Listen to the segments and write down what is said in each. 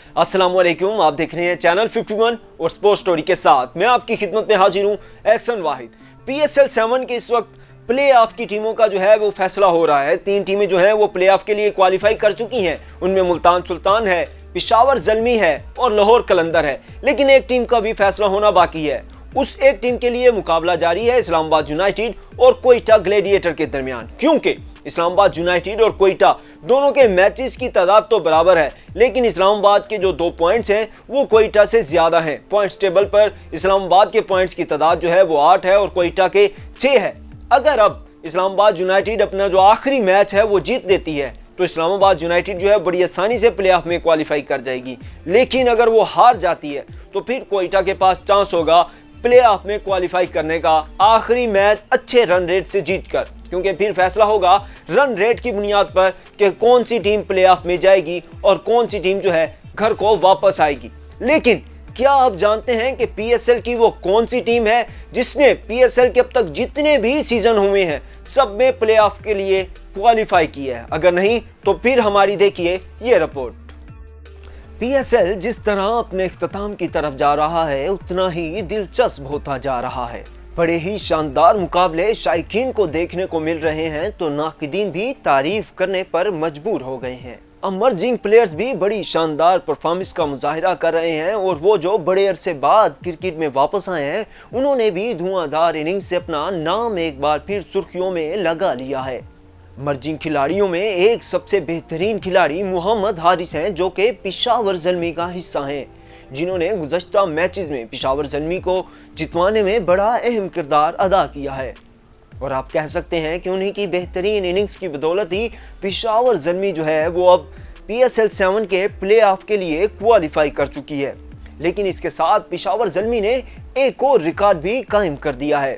अस्सलाम वालेकुम, आप देख रहे हैं चैनल 51 और स्पोर्ट्स स्टोरी के साथ मैं आपकी खिदमत में हाजिर हूं एहसन वाहिद। PSL 7 के इस वक्त प्ले ऑफ की टीमों का जो है वो फैसला हो रहा है। 3 टीमें जो हैं वो प्ले ऑफ के लिए क्वालिफाई कर चुकी हैं। उनमें मुल्तान सुल्तान है, पेशावर ज़ल्मी है और लाहौर कलंदर है। लेकिन एक टीम का भी फैसला होना बाकी है। उस एक टीम के लिए मुकाबला जारी है इस्लामाबाद यूनाइटेड और कोयटा ग्लैडिएटर के दरमियान, क्योंकि इस्लामाबाद यूनाइटेड और कोयटा दोनों के मैचेस की तादाद तो बराबर है, लेकिन इस्लामाबाद के जो 2 पॉइंट्स हैं वो कोयटा से ज्यादा हैं। पॉइंट्स टेबल पर इस्लामाबाद के पॉइंट्स की तादाद जो है वो 8 है और कोयटा के 6 है। अगर अब इस्लामाबाद यूनाइटेड अपना जो आखिरी मैच है वो जीत देती है तो इस्लामाबाद यूनाइटेड जो है बड़ी आसानी से प्ले ऑफ में क्वालिफाई कर जाएगी। लेकिन अगर वो हार जाती है तो फिर कोयटा के पास चांस होगा प्ले ऑफ में क्वालिफाई करने का, आखिरी मैच अच्छे रन रेट से जीतकर, क्योंकि फिर फैसला होगा रन रेट की बुनियाद पर कि कौन सी टीम प्ले ऑफ में जाएगी और कौन सी टीम जो है घर को वापस आएगी। लेकिन क्या आप जानते हैं कि PSL की वो कौन सी टीम है जिसने PSL के अब तक जितने भी सीजन हुए हैं सब में प्ले ऑफ के लिए क्वालिफाई किया है? अगर नहीं तो फिर हमारी देखिए ये रिपोर्ट। PSL जिस तरह अपने इख्तिताम की तरफ जा रहा है उतना ही दिलचस्प होता जा रहा है। बड़े ही शानदार मुकाबले शायकीन को देखने को मिल रहे हैं तो नाक़िदीन भी तारीफ करने पर मजबूर हो गए हैं। अमर्जिंग प्लेयर्स भी बड़ी शानदार परफॉर्मेंस का मुजाहिरा कर रहे हैं और वो जो बड़े अरसे बाद क्रिकेट में वापस आए हैं उन्होंने भी धुआंधार इनिंग्स से अपना नाम एक बार फिर सुर्खियों में लगा लिया है। मर्जिंग खिलाड़ियों में एक सबसे बेहतरीन खिलाड़ी मोहम्मद हारिस हैं, जो कि पेशावर ज़ल्मी का हिस्सा हैं, जिन्होंने गुज़श्ता मैचेस में पेशावर ज़ल्मी को जितवाने में बड़ा अहम किरदार अदा किया है। और आप कह सकते हैं कि उन्हीं की बेहतरीन इनिंग्स की बदौलत ही पेशावर ज़ल्मी जो है वो अब PSL 7 के प्ले ऑफ के लिए क्वालिफाई कर चुकी है। लेकिन इसके साथ पेशावर ज़ल्मी ने एक और रिकॉर्ड भी कायम कर दिया है।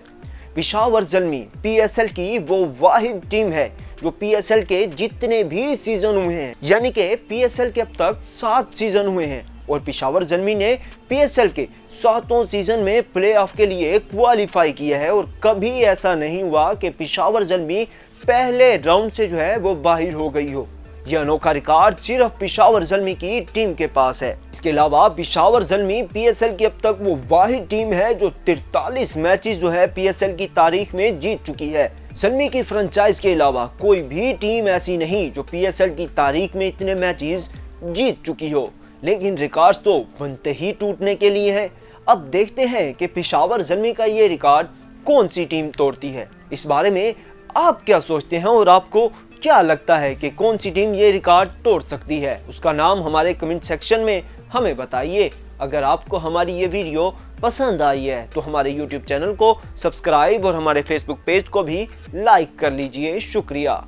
पेशावर ज़ल्मी PSL की वो वाहिद टीम है जो PSL के जितने भी सीजन हुए हैं, यानी कि PSL के अब तक 7 सीजन हुए हैं और पेशावर ज़ल्मी ने PSL के 7 सीजन में प्ले ऑफ के लिए क्वालिफाई किया है। और कभी ऐसा नहीं हुआ कि पेशावर ज़ल्मी पहले राउंड से जो है वो बाहर हो गई हो। यह अनोखा रिकॉर्ड सिर्फ पेशावर ज़ल्मी की टीम के पास है। इसके अलावा पेशावर ज़ल्मी PSL की अब तक वो वाहिद टीम है जो 43 मैचेस जो है PSL की तारीख में जीत चुकी है। ज़ल्मी की फ्रेंचाइज के अलावा कोई भी टीम ऐसी नहीं जो PSL की तारीख में इतने मैचेस जीत चुकी हो। लेकिन रिकॉर्ड्स तो बनते ही टूटने के लिए हैं। अब देखते हैं कि पेशावर ज़ल्मी का ये रिकॉर्ड कौन सी टीम तोड़ती है। इस बारे में आप क्या सोचते हैं और आपको क्या लगता है कि कौन सी टीम ये रिकॉर्ड तोड़ सकती है? उसका नाम हमारे कमेंट सेक्शन में हमें बताइए। अगर आपको हमारी ये वीडियो पसंद आई है तो हमारे YouTube चैनल को सब्सक्राइब और हमारे Facebook पेज को भी लाइक कर लीजिए। शुक्रिया।